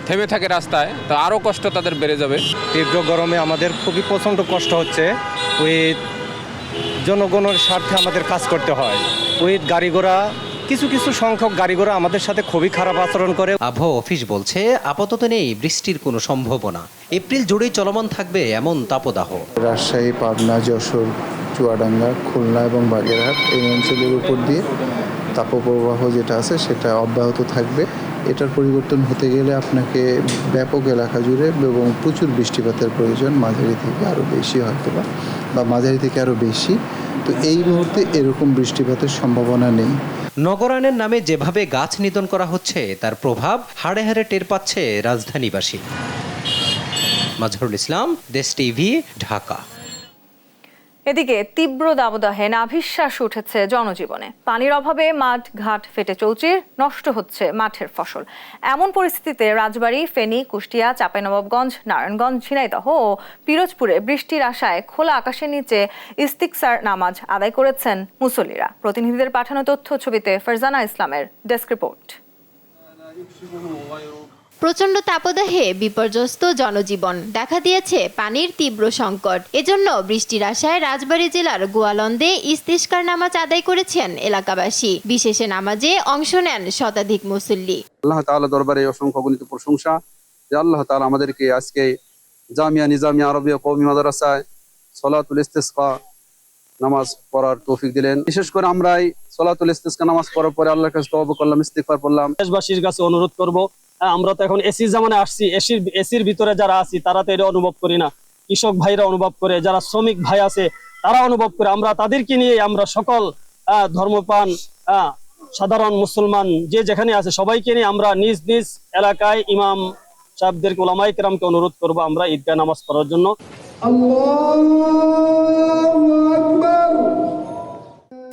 S16: থেমে থাকে রাস্তায়, তো আরও কষ্ট তাদের বেড়ে যাবে।
S17: তীব্র গরমে আমাদের খুবই প্রচণ্ড কষ্ট হচ্ছে। উইথ জনগণের স্বার্থে আমাদের কাজ করতে হয়। উইথ গাড়ি ঘোড়া, কিছু কিছু সংখ্যক গাড়ি ঘোড়া আমাদের সাথে খুবই খারাপ আচরণ করে।
S11: আবহাওয়া অফিস বলছে আপাতত নেই বৃষ্টির কোনো সম্ভাবনা। এপ্রিল জুড়েই চলমান থাকবে এমন তাপদাহ।
S18: রাজশাহী, পাবনা, যশোর, চুয়াডাঙ্গা, খুলনা এবং বাগেরহাট এই অঞ্চলের উপর দিয়ে তাপপ্রবাহ যেটা আছে সেটা অব্যাহত থাকবে। এটার পরিবর্তন হতে গেলে আপনাকে ব্যাপক এলাকা জুড়ে এবং প্রচুর বৃষ্টিপাতের প্রয়োজন, মাঝারি থেকে আরও বেশি হয়তো বা মাঝারি থেকে আরও বেশি। তো এই মুহূর্তে এরকম বৃষ্টিপাতের সম্ভাবনা নেই।
S11: নগরায়নের নামে যেভাবে গাছ নিধন করা হচ্ছে তার প্রভাব হাড়ে হাড়ে টের পাচ্ছে রাজধানীবাসী। মাজহারুল ইসলাম, দেশ টিভি, ঢাকা।
S1: এদিকে তীব্র দাবদাহে নাভিশ্বাস উঠেছে জনজীবনে। পানির অভাবে মাঠ ঘাট ফেটে চৌচির, নষ্ট হচ্ছে মাঠের ফসল। এমন পরিস্থিতিতে রাজবাড়ী, ফেনী, কুষ্টিয়া, চাঁপাইনবাবগঞ্জ, নারায়ণগঞ্জ, ঝিনাইদহ ও পিরোজপুরে বৃষ্টির আশায় খোলা আকাশের নিচে ইস্তিকসার নামাজ আদায় করেছেন মুসল্লিরা। প্রতিনিধিদের পাঠানো তথ্য ছবিতে ফারজানা ইসলামের ডেস্ক রিপোর্ট।
S19: প্রচণ্ড তাপদাহে বিপর্যস্ত জনজীবন, দেখা দিয়েছে পানির তীব্র সংকট। এজন্য বৃষ্টির আশায় রাজবাড়ী জেলার গোয়ালন্দে ইস্তিসকার নামাজ আদায় করেছেন এলাকাবাসী। বিশেষে নামাজে অংশ নেন শতাধিক মুসল্লি।
S20: আল্লাহ তাআলা দরবারে অসংখ্য গণিত প্রশংসা যে আল্লাহ তাআলা আমাদেরকে আজকে জামিয়া নিজামিয়া আরবিয়া কওমি মাদ্রাসায় সলাতুল ইস্তিসকা নামাজ পড়ার তৌফিক দিলেন। বিশেষ করে আমরা এই সলাতুল ইস্তিসকা নামাজ পড়ার পরে আল্লাহর কাছে তওবা করলাম, ইস্তিগফার করলাম।
S21: দেশবাসীর কাছে অনুরোধ করব, আমরা তো এখন এসির জামানে আসছি, এসির ভিতরে যারা আছি তারা তো এটা অনুভব করি না। কৃষক ভাইরা অনুভব করে, যারা শ্রমিক ভাই আছে তারা অনুভব করে। আমরা তাদেরকে নিয়ে আমরা সকল ধর্মপ্রাণ সাধারণ মুসলমান যে যেখানে আছে সবাইকে নিয়ে আমরা নিজ নিজ এলাকায় ইমাম সাহেবদেরকে, ওলামায়ে কেরামকে অনুরোধ করব আমরা ঈদগাহ নামাজ পড়ার জন্য।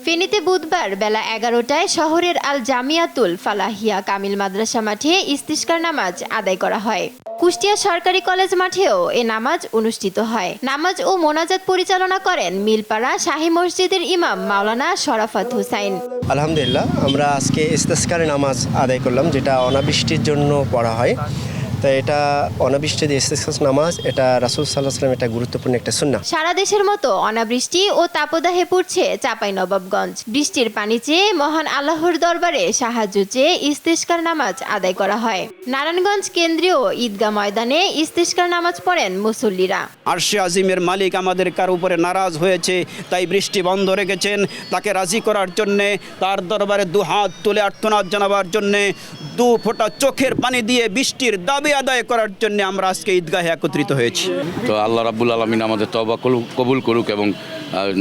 S19: ফেনীতে বুধবার বেলা 11টায় শহরের আল জামিয়াতুল ফালাহিয়া কামিল মাদ্রাসা মাঠে ইস্তিসকার নামাজ আদায় করা হয়। কুষ্টিয়া সরকারি কলেজ মাঠেও এ নামাজ অনুষ্ঠিত হয়। নামাজ ও মোনাজাত পরিচালনা করেন মিলপাড়া শাহী মসজিদের ইমাম মাওলানা শরাফত হুসাইন।
S22: আলহামদুলিল্লাহ, আমরা আজকে ইস্তিসকার নামাজ আদায় করলাম, যেটা অনাবৃষ্টির জন্য পড়া হয়। তো এটা অনাবৃষ্টি যে ইস্তিসকার নামাজ, এটা রাসূল সাল্লাল্লাহু আলাইহি ওয়াসাল্লাম এটা গুরুত্বপূর্ণ একটা সুন্নাহ।
S19: সারা দেশের মতো অনাবৃষ্টি ও তাপদাহে পড়ছে চাঁপাইনবাবগঞ্জ। বৃষ্টির পানি চেয়ে মহান আল্লাহর দরবারে সাহায্য চেয়ে ইস্তিসকার নামাজ আদায় করা হয়। নারায়ণগঞ্জ কেন্দ্রীয় ঈদগাহ ময়দানে ইস্তিসকার নামাজ পড়েন মুসল্লিরা।
S23: আরশে আজিমের মালিক আমাদের কার উপরে নারাজ হয়েছে, তাই বৃষ্টি বন্ধ রেখেছেন। তাকে রাজি করার জন্যে, তার দরবারে দুহাত তুলে আর্তনাদ জানাবার জন্যে, দু ফোঁটা চোখের পানি দিয়ে বৃষ্টির দাবি দাবি আদায় করার জন্য আমরা আজকে ঈদগাহে একত্রিত হয়েছি।
S2: তো আল্লাহ রাব্বুল আলামিন আমাদের তওবা কবুল করুক এবং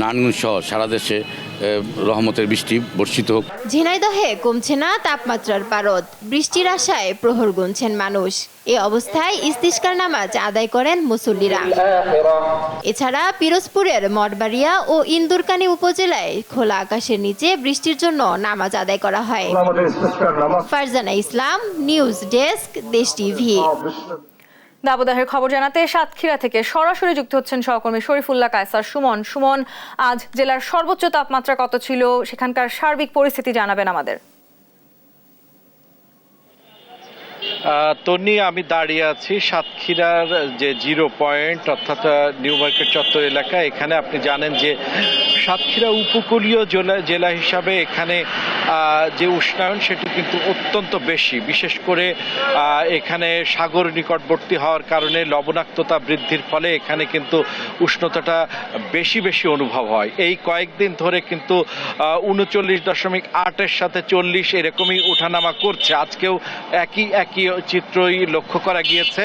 S2: নারায়ণগঞ্জ সহ সারা দেশে রহমতের বৃষ্টি বর্ষিত হোক।
S19: ঝিনাইদহে কমছে না তাপমাত্রার পারদ, বৃষ্টির আশায় প্রহর গুনছেন মানুষ। এ অবস্থায় ইস্তিসকার নামাজ আদায় করেন মুসল্লিরা। এছাড়া পিরোজপুরের মঠবাড়িয়া ও ইন্দুরকানী উপজেলায় খোলা আকাশের নিচে বৃষ্টির জন্য নামাজ আদায় করা হয়। ফারজানা ইসলাম, নিউজ ডেস্ক, দেশ টিভি।
S1: দাবদাহের খবর জানাতে সাতক্ষীরা থেকে সরাসরি যুক্ত হচ্ছেন সহকর্মী শরীফুল্লাহ কায়সার সুমন। সুমন, আজ জেলার সর্বোচ্চ তাপমাত্রা কত ছিল, সেখানকার সার্বিক পরিস্থিতি জানাবেন আমাদের।
S4: তন্নি, আমি দাঁড়িয়ে আছি সাতক্ষীরার যে 0 পয়েন্ট অর্থাৎ নিউ মার্কেট চত্বর এলাকা। এখানে আপনি জানেন যে সাতক্ষীরা উপকূলীয় জেলা হিসাবে এখানে যে উষ্ণায়ন সেটি কিন্তু অত্যন্ত বেশি, বিশেষ করে এখানে সাগর নিকটবর্তী হওয়ার কারণে লবণাক্ততা বৃদ্ধির ফলে এখানে কিন্তু উষ্ণতাটা বেশি অনুভব হয়। এই কয়েকদিন ধরে কিন্তু 39.8-এর সাথে 40 এরকমই ওঠানামা করছে। আজকেও একই চিত্রই লক্ষ্য করা গিয়েছে।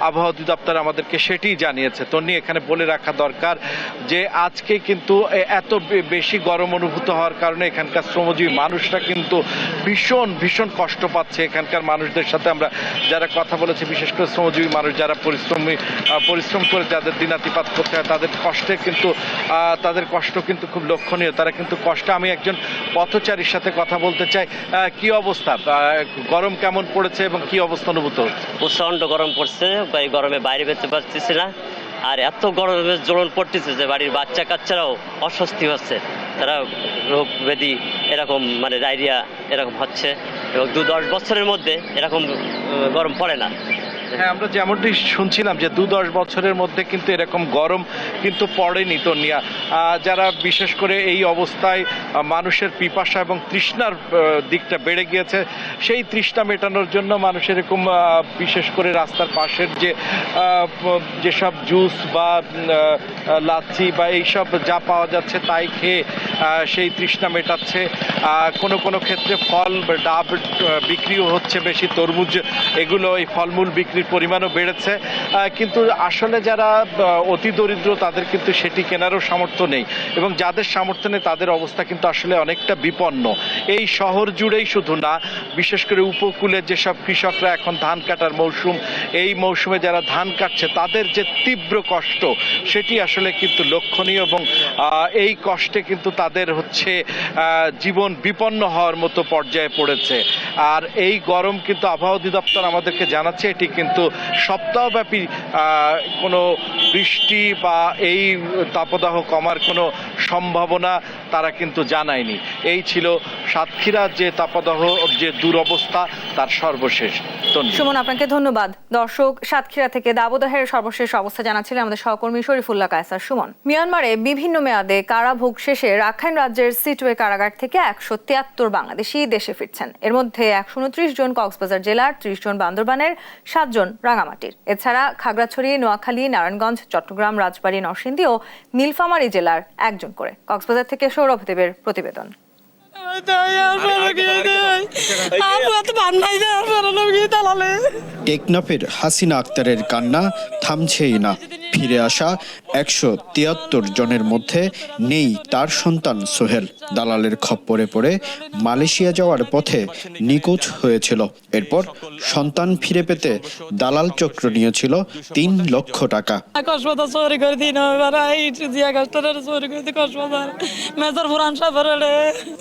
S4: আবহাওয়া অধিদপ্তর আমাদেরকে সেটি জানিয়েছে। তন্নি, এখানে বলে রাখা দরকার যে আজকে কিন্তু এত বেশি গরম অনুভূত হওয়ার কারণে এখানকার শ্রমজীবী মানুষরা কিন্তু ভীষণ কষ্ট পাচ্ছে। এখানকার মানুষদের সাথে আমরা যারা কথা বলেছি, বিশেষ করে শ্রমজীবী মানুষ যারা পরিশ্রম করে যাদের দিনাতিপাত করতে হয়, তাদের কষ্ট কিন্তু খুব লক্ষণীয়। তারা কিন্তু কষ্ট। আমি একজন পথচারীর সাথে কথা বলতে চাই। কি অবস্থা, গরম কেমন পড়েছে এবং কি অবস্থা অনুভূত হচ্ছে?
S5: প্রচন্ড গরম পড়ছে, এই গরমে বাইরে বেরোতে পারতেছি না। আর এত গরমের জ্বলন পড়তেছে যে বাড়ির বাচ্চা কাচ্চারাও অস্বস্তি হচ্ছে। তারা রোগ ব্যাধি এরকম ডায়রিয়া এরকম হচ্ছে এবং 2-10 বছরের মধ্যে এরকম গরম পড়ে না।
S4: হ্যাঁ, আমরা যেমনটি শুনছিলাম যে 2-10 বছরের মধ্যে কিন্তু এরকম গরম কিন্তু পড়েনি। তন্নিয়া, যারা বিশেষ করে এই অবস্থায় মানুষের পিপাসা এবং তৃষ্ণার দিকটা বেড়ে গিয়েছে, সেই তৃষ্ণা মেটানোর জন্য মানুষ এরকম বিশেষ করে রাস্তার পাশের যেসব জুস বা লাচ্ছি বা এইসব যা পাওয়া যাচ্ছে তাই খেয়ে সেই তৃষ্ণা মেটাচ্ছে। কোনো ক্ষেত্রে ফল ডাব বিক্রিও হচ্ছে বেশি, তরমুজ এগুলো, এই ফলমূল বিক্রির পরিমাণও বেড়েছে। কিন্তু আসলে যারা অতি দরিদ্র তাদের কিন্তু সেটি কেনারও সামর্থ্য নেই, এবং যাদের সামর্থ্য নেই তাদের অবস্থা কিন্তু আসলে অনেকটা বিপন্ন। এই শহর জুড়েই শুধু না, বিশেষ করে উপকূলের যেসব কৃষকরা এখন ধান কাটার মৌসুম, এই মৌসুমে যারা ধান কাটছে তাদের যে তীব্র কষ্ট সেটি আসলে কিন্তু লক্ষণীয়, এবং এই কষ্টে কিন্তু তাদের জীবন বিপন্ন হওয়ার মতো পর্যায়ে পড়েছে। আর এই গরম কিন্তু আবহাওয়া অধিদপ্তর আমাদেরকে জানাচ্ছে এটি কিন্তু সপ্তাহব্যাপী কোনো বৃষ্টি বা এই তাপদাহ কমার কোনো সম্ভাবনা তারা কিন্তু জানায়নি। এই ছিল সাতক্ষীরার যে তাপদাহ যে দুরবস্থা তার সর্বশেষ।
S1: সুমন, আপনাকে ধন্যবাদ। দর্শক, সাতক্ষীরা থেকে দাবদাহের সর্বশেষ অবস্থা জানাচ্ছিলেন আমাদের সহকর্মী শরীফুল্লাহ কায়সার সুমন। মিয়ানমারে বিভিন্ন মেয়াদে কারাভোগ শেষে রাখাইন রাজ্যের সিটওয়ে কারাগার থেকে 173 বাংলাদেশি দেশে ফিরছেন। এর মধ্যে 129 জন কক্সবাজার জেলার, 30 জন বান্দরবানের, 7 জন রাঙামাটির। এছাড়া খাগড়াছড়ি, নোয়াখালী, নারায়ণগঞ্জ, চট্টগ্রাম, রাজবাড়ী, নরসিংদী ও নীলফামারী জেলার 1 জন করে। কক্সবাজার থেকে সৌরভ দেবের প্রতিবেদন।
S24: টেকনাফের হাসিনা আক্তারের কান্না থামছেই না। ফিরে আসা 173 জনের মধ্যে নেই তার সন্তান সোহেল। দালালের খপ্পরে পড়ে মালয়েশিয়া যাওয়ার পথে নিখোঁজ হয়েছিল। এরপর সন্তান ফিরে পেতে দালাল চক্র নিয়েছিল 3 লক্ষ টাকা।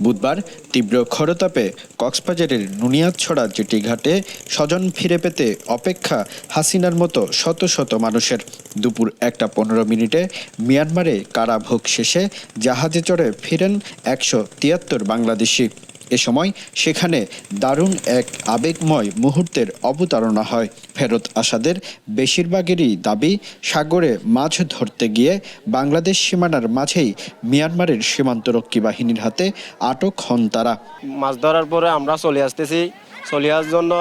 S24: বুধবার তীব্র খরতাপে কক্সবাজারের নুনিয়াছড়া জেটি ঘাটে স্বজন ফিরে পেতে অপেক্ষা হাসিনার মতো শত শত মানুষের। দুপুর 1:15 মিয়ানমারে কারাভোগ শেষে জাহাজে চড়ে ফিরেন 173 বাংলাদেশি। এ সময় সেখানে দারুণ এক আবেগময় মুহূর্তের অবতারণা হয়। ফেরত আসাদের বেশিরভাগেরই দাবি, সাগরে মাছ ধরতে গিয়ে বাংলাদেশ সীমানার মাঝেই মিয়ানমারের সীমান্তরক্ষী বাহিনীর হাতে আটক হন তারা।
S25: মাছ ধরার পরে আমরা চলে আসতেছি, চলে আসার জন্য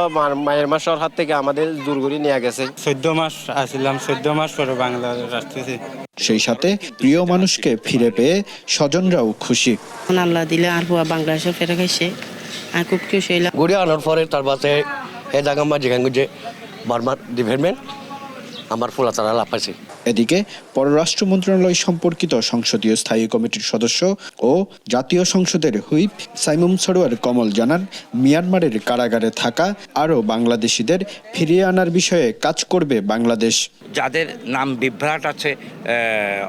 S25: মায়ের মাসের হাত থেকে আমাদের দূরগড়ি নিয়ে গেছে।
S26: 14 মাস আসছিলাম, 14 মাস পরে বাংলাদেশ আসতেছি।
S24: সেই সাথে প্রিয় মানুষকে ফিরে পেয়ে স্বজনরাও খুশি।
S27: আল্লাহ দিলে আর বাংলাদেশে ফেরে গেছে, আর খুব খুশি হইলাম।
S25: ঘুরে আনার পরে তার বাসে এ জায়গা যেখানে বার্মার ডিপার্টমেন্ট আমার ফুলাচারা লাভ পাইছে।
S24: এদিকে পররাষ্ট্র মন্ত্রণালয় সম্পর্কিত সংসদীয় স্থায়ী কমিটির সদস্য ও জাতীয় সংসদের হুইপ সাইমুম সরোয়ার কমল জানান, মিয়ানমারের কারাগারে থাকা আরও বাংলাদেশিদের ফিরিয়ে আনার বিষয়ে কাজ করবে বাংলাদেশ।
S3: যাদের নাম বিভ্রাট আছে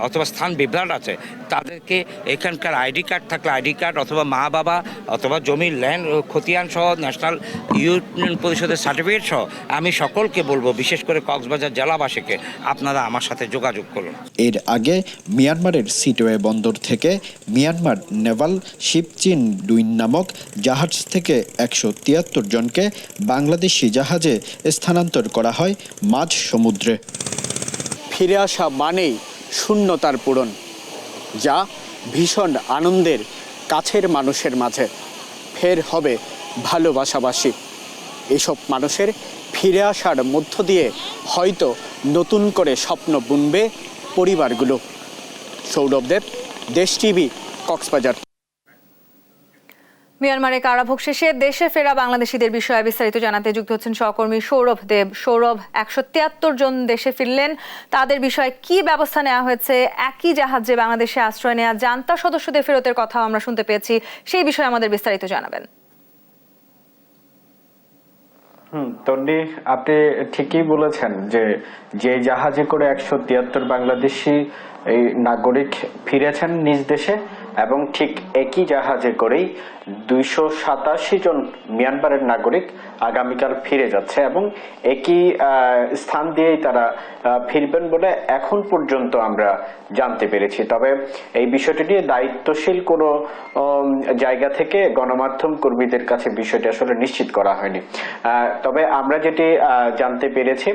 S3: অথবা স্থান বিভ্রাট আছে তাদেরকে এখানকার আইডি কার্ড থাকলে আইডি কার্ড অথবা মা বাবা অথবা জমির ল্যান্ড খতিয়ান সহ ন্যাশনাল ইউনিয়ন পরিষদের সার্টিফিকেট সহ আমি সকলকে বলবো, বিশেষ করে কক্সবাজার জেলাবাসীকে, আপনারা আমার সাথে যোগাযোগ করুন।
S24: এর আগে মিয়ানমারের সিটোয়ে বন্দর থেকে মিয়ানমার নেভাল শিপ চিন ডুইন নামক জাহাজ থেকে 173 জনকে বাংলাদেশি জাহাজে স্থানান্তর করা হয় মাঝ সমুদ্রে।
S6: ফিরে আসা মানেই শূন্যতার পূরণ, যা ভীষণ আনন্দের কাছের মানুষের মাঝে। ফের হবে ভালোবাসাবাসী। এসব মানুষের ফিরে আসার মধ্য দিয়ে হয়তো নতুন করে স্বপ্ন বুনবে পরিবারগুলো। সৌরভ দেব, দেশ টিভি, কক্সবাজার।
S1: মিয়ানমারে কারাভোগ শেষে দেশে ফেরা বাংলাদেশিদের বিষয়ে বিস্তারিত জানাতে যুক্ত হচ্ছেন সহকর্মী সৌরভ দেব। সৌরভ, 173 জন দেশে ফিরলেন, তাদের বিষয়ে কি ব্যবস্থা নেওয়া হয়েছে? একই জাহাজে বাংলাদেশে আশ্রয় নেওয়া জান্তা সদস্যদের ফেরতের কথাও আমরা শুনতে পেয়েছি, সেই বিষয়ে আমাদের বিস্তারিত জানাবেন।
S7: তন্নি, আপনি ঠিকই বলেছেন যে জাহাজে করে 173 বাংলাদেশি এই নাগরিক ফিরেছেন নিজ দেশে, এবং ঠিক একই জাহাজে করেই 287 জন মিয়ানমারের নাগরিক আগামীকাল ফিরে যাচ্ছে এবং একই স্থান দিয়েই তারা ফিরবেন বলে এখন পর্যন্ত আমরা জানতে পেরেছি। তবে এই বিষয়টি নিয়ে দায়িত্বশীল কোনো জায়গা থেকে গণমাধ্যম কর্মীদের কাছে বিষয়টি আসলে নিশ্চিত করা হয়নি। তবে আমরা যেটি জানতে পেরেছি,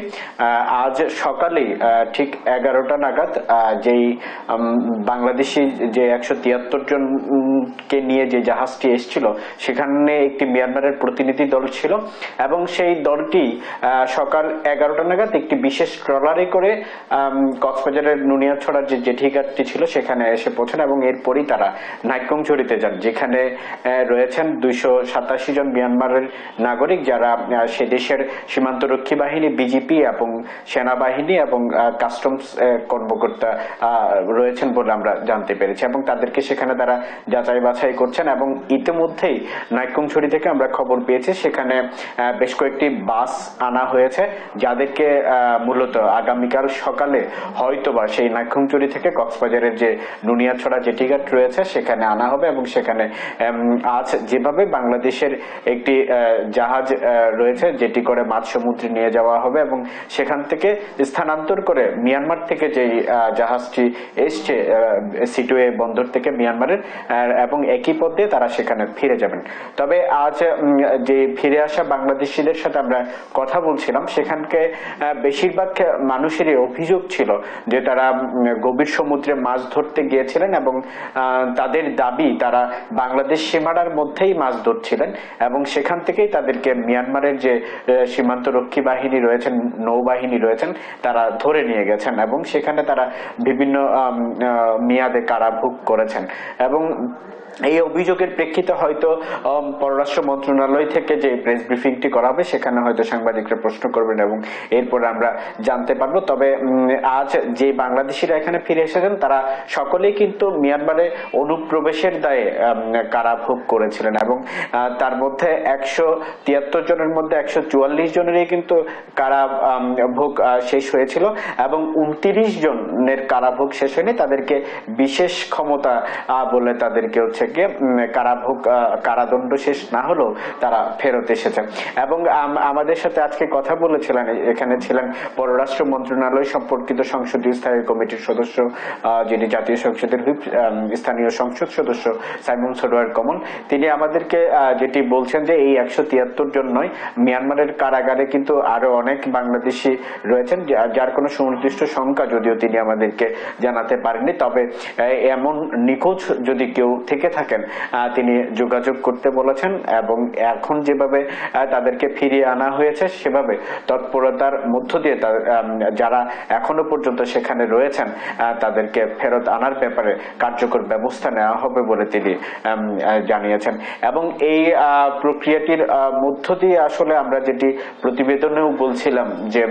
S7: আজ সকালেই ঠিক 11টা নাগাদ যেই বাংলাদেশি যে 173 জনকে নিয়ে যে জাহাজটি এসেছিল সেখানে একটি মিয়ানমারের প্রতিনিধি দল ছিল এবং সেই দলটি সকাল 11টা নাগাদ একটি বিশেষ ট্রলারে করে কক্সবাজারের নুনিয়াছড়ার যে জেঠিঘাটটি ছিল সেখানে এসে পৌঁছান এবং এরপরই তারা নাইক্ষ্যংছড়িতে যান, যেখানে রয়েছেন 287 জন মিয়ানমারের নাগরিক, যারা সে দেশের সীমান্তরক্ষী বাহিনী, বিজিপি এবং সেনাবাহিনী এবং কাস্টমস কর্মকর্তা রয়েছেন বলে আমরা জানতে পেরেছি এবং তাদেরকে সেখানে তারা যাচাই বাছাই করছেন। এবং ইতিমধ্যেই নাইক্ষ্যংছড়ি থেকে আমরা খবর পেয়েছি সেখানে বেশ কয়েকটি বাস আনা হয়েছে, যাদেরকে মূলত আগামীকাল সকালে হয়তোবা সেই নাইক্ষ্যংছড়ি থেকে কক্সবাজারের যে নুনিয়াছড়া জেটিঘাট রয়েছে সেখানে আনা হবে এবং সেখানে আজ যেভাবে বাংলাদেশের একটি জাহাজ রয়েছে যেটি করে মাঝ সমুদ্রে নিয়ে যাওয়া হবে এবং সেখান থেকে স্থানান্তর করে মিয়ানমার থেকে যেই জাহাজটি এসছে সিটোয়ে বন্দর থেকে মিয়ানমারের, এবং একই পথে তারা সেখানে ফিরে যাবেন। তবে আজ যে ফিরে আসা বাংলাদেশিদের সাথে আমরা কথা বলছিলাম, সেখানকে বেশিরভাগ মানুষেরই অভিযোগ ছিল যে তারা গভীর সমুদ্রে মাছ ধরতে গিয়েছিলেন এবং তাদের দাবি তারা বাংলাদেশ সীমানার মধ্যেই মাছ ধরছিলেন এবং সেখান থেকেই তাদেরকে মিয়ানমারের যে সীমান্ত রক্ষী বাহিনী রয়েছেন, নৌবাহিনী রয়েছেন, তারা ধরে নিয়ে গেছেন এবং সেখানে তারা বিভিন্ন মেয়াদে কারাভোগ করেছেন। এবং এই অভিযোগের প্রেক্ষিতে হয়তো পররাষ্ট্র মন্ত্রণালয় থেকে যে প্রেস ব্রিফিংটি করা হবে সেখানে হয়তো সাংবাদিকরা প্রশ্ন করবেন এবং এরপরে আমরা জানতে পারবো। তবে আজ যে বাংলাদেশিরা এখানে ফিরে এসেছেন তারা সকলেই কিন্তু মিয়ানমারে অনুপ্রবেশের দায়ে কারাভোগ করেছিলেন এবং তার মধ্যে 173 জনের মধ্যে 144 জনেরই কিন্তু কারাভোগ শেষ হয়েছিল এবং 29 জনের কারাভোগ শেষ হয়নি, তাদেরকে বিশেষ ক্ষমতা বলে তাদেরকে হচ্ছে কারাদণ্ড শেষ না হলেও তারা ফেরত এসেছে। এবং আমাদের সাথে আজকে কথা বলেছিলেন, এখানে ছিলেন পররাষ্ট্র মন্ত্রণালয় সম্পর্কিত সংসদীয় স্থায়ী কমিটির সদস্য, যিনি জাতীয় সংসদের হুইপ স্থানীয় সংসদ সদস্য সাইমুম সরোয়ার কমল। তিনি আমাদেরকে যেটি বলছেন যে এই 173 জন নয়, মিয়ানমারের কারাগারে কিন্তু আরো অনেক বাংলাদেশি রয়েছেন, যার কোনো সুনির্দিষ্ট সংখ্যা যদিও তিনি আমাদেরকে জানাতে পারেননি। তবে এমন নিখোঁজ যদি কেউ থেকে থাকেন তিনি যোগাযোগ করতে বলেছেন এবং এখন যেভাবে তাদেরকে ফিরিয়ে আনা হয়েছে সেভাবে তৎপরতার মধ্য দিয়ে যারা এখনো পর্যন্ত সেখানে রয়েছেন তাদেরকে ফেরত আনার ব্যাপারে কার্যকর ব্যবস্থা নেওয়া হবে বলে তিনি জানিয়েছেন। এবং এই প্রক্রিয়াটির মধ্য দিয়ে আসলে আমরা যেটি প্রতিবেদনেও বলছিলাম যে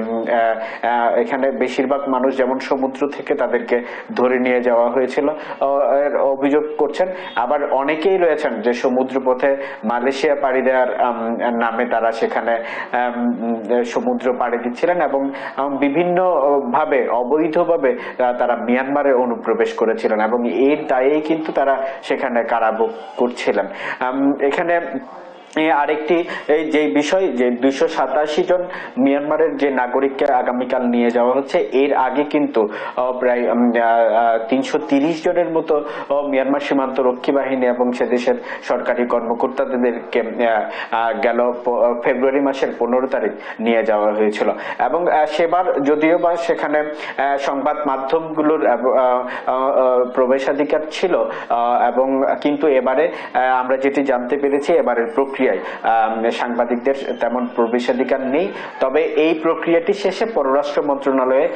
S7: এখানে বেশিরভাগ মানুষ যেমন সমুদ্র থেকে তাদেরকে ধরে নিয়ে যাওয়া হয়েছিল অভিযোগ করছেন, আবার অনেকেই রয়েছেন যে সমুদ্র পথে মালয়েশিয়া পাড়ি দেওয়ার নামে তারা সেখানে সমুদ্র পাড়ি দিচ্ছিলেন এবং বিভিন্ন ভাবে অবৈধভাবে তারা মিয়ানমারে অনুপ্রবেশ করেছিলেন এবং এর দায়েই কিন্তু তারা সেখানে কারাভোগ করছিলেন। এখানে আরেকটি যে বিষয় যে 287 জন মিয়ানমারের যে নাগরিককে আগামীকাল নিয়ে যাওয়া হচ্ছে, এর আগে কিন্তু প্রায় 330 জনের মতো মিয়ানমার সীমান্ত রক্ষী বাহিনী এবং সে দেশের সরকারি কর্মকর্তাদেরকে গেল ফেব্রুয়ারি মাসের 15 তারিখ নিয়ে যাওয়া হয়েছিল এবং সেবার যদিও বা সেখানে সংবাদ মাধ্যমগুলোর প্রবেশাধিকার ছিল এবং কিন্তু এবারে আমরা যেটি জানতে পেরেছি এবারের প্রক্রিয়া সাংবাদিকদের তেমন প্রবেশাধিকার নেই। তবে এই প্রক্রিয়াটি শেষে পররাষ্ট্র মন্ত্রণালয়ে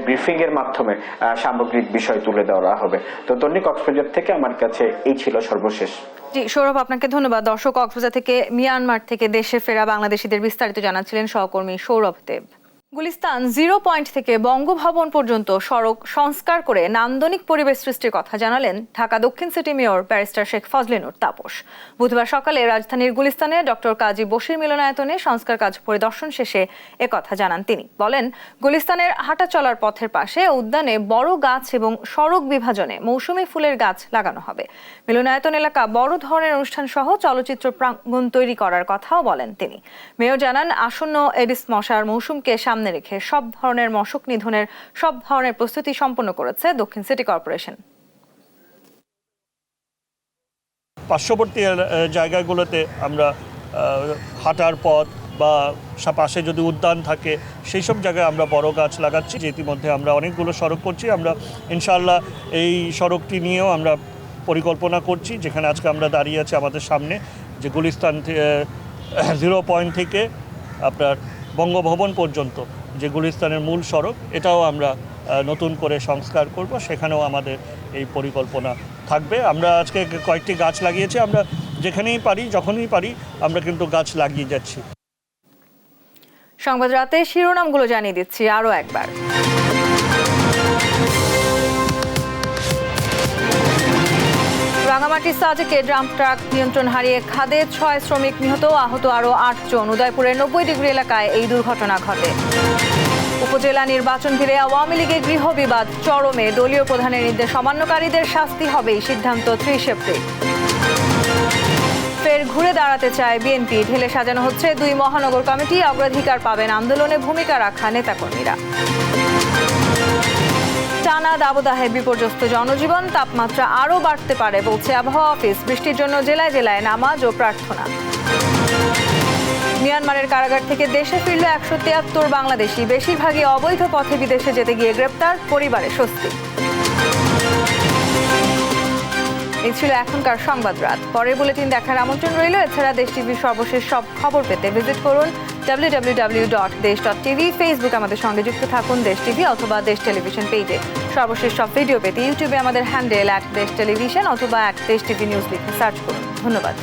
S7: ব্রিফিং এর মাধ্যমে সামগ্রিক বিষয় তুলে দেওয়া হবে। তো তন্নি, কক্সবাজার থেকে আমার কাছে এই ছিল সর্বশেষ।
S1: জি সৌরভ, আপনাকে ধন্যবাদ। দর্শক, কক্সবাজার থেকে মিয়ানমার থেকে দেশে ফেরা বাংলাদেশিদের বিস্তারিত জানাচ্ছিলেন সহকর্মী সৌরভ দেব। গুলিস্তান 0 পয়েন্ট থেকে বঙ্গভবন পর্যন্ত সড়ক সংস্কার করে নান্দনিক পরিবেশ সৃষ্টির কথা জানালেন ঢাকা দক্ষিণ city mayor barrister Sheikh Fazle Noor Taposh. বুধবার সকালে রাজধানীর গুলিস্তানে ডক্টর কাজী বশির মিলনায়তনে সংস্কার কাজ পরিদর্শন শেষে একথা জানান তিনি। বলেন, গুলিস্তানের হাঁটা চলার পথের পাশে উদ্যানে বড় গাছ এবং সড়ক বিভাজনে মৌসুমী ফুলের গাছ লাগানো হবে। মিলনায়তন এলাকা বড় ধরনের অনুষ্ঠান সহ চলচ্চিত্র প্রাঙ্গণ তৈরি করার কথাও বলেন তিনি। মেয়র জানান, আসন্ন এডিস মশার মৌসুমকে সামনে রেখে সব ধরনের মশক নিধনের সব ধরনের প্রস্তুতি সম্পন্ন করেছে দক্ষিণ সিটি কর্পোরেশন।
S8: পার্শ্ববর্তী জায়গাগুলোতে আমরা হাঁটার পথ বা পাশে যদি উদ্যান থাকে সেই সব জায়গায় আমরা বড় গাছ লাগাচ্ছি। যে ইতিমধ্যে আমরা অনেকগুলো সড়ক করছি, আমরা ইনশাআল্লাহ এই সড়কটি নিয়েও আমরা পরিকল্পনা করছি। যেখানে আজকে আমরা দাঁড়িয়ে আছি আমাদের সামনে, যে গুলিস্তান 0 পয়েন্ট থেকে আপনার বঙ্গভবন পর্যন্ত যে গুলিস্তানের মূল সড়ক, এটাও আমরা নতুন করে সংস্কার করব। সেখানেও আমাদের এই পরিকল্পনা থাকবে। আমরা আজকে কয়েকটি গাছ লাগিয়েছি, আমরা যেখানেই পারি যখনই পারি আমরা কিন্তু গাছ লাগিয়ে যাচ্ছি।
S1: সংবাদ রাতে শিরোনামগুলো জানিয়ে দিচ্ছি আরও একবার। রাঙামাটির সাজেকে ড্রাম ট্রাক নিয়ন্ত্রণ হারিয়ে খাদে 6 শ্রমিক নিহত, আহত আরও 8 জন। উদয়পুরের 90 ডিগ্রি এলাকায় এই দুর্ঘটনা ঘটে। উপজেলা নির্বাচন ঘিরে আওয়ামী লীগের গৃহ বিবাদ চরমে, দলীয় প্রধানের নির্দেশ অমান্যকারীদের শাস্তি হবে, সিদ্ধান্ত 30 এপ্রিল। ফের ঘুরে দাঁড়াতে চায় বিএনপি, ঢেলে সাজানো হচ্ছে 2 মহানগর কমিটি, অগ্রাধিকার পাবেন আন্দোলনে ভূমিকা রাখা নেতাকর্মীরা। টানা দাবদাহে বিপর্যস্ত জনজীবন, তাপমাত্রা আরও বাড়তে পারে বলছে আবহাওয়া অফিস, বৃষ্টির জন্য জেলায় জেলায় নামাজ ও প্রার্থনা। মিয়ানমারের কারাগার থেকে দেশে ফিরল 173 বাংলাদেশি, বেশিরভাগই অবৈধ পথে বিদেশে যেতে গিয়ে গ্রেপ্তার, পরিবারে স্বস্তি। এই ছিল এখনকার সংবাদ রাত। পরের বুলেটিন দেখার আমন্ত্রণ রইল। এছাড়া দেশ টিভির সর্বশেষ সব খবর পেতে ভিজিট করুন www.desh.tv। ফেসবুক আমাদের সঙ্গে যুক্ত থাকুন দেশ টিভি অথবা দেশ টেলিভিশন পেজে। সর্বশেষ সব ভিডিও পেতে ইউটিউবে আমাদের হ্যান্ডেল @দেশ টেলিভিশন অথবা @দেশ টিভি নিউজ লিখে সার্চ করুন। ধন্যবাদ।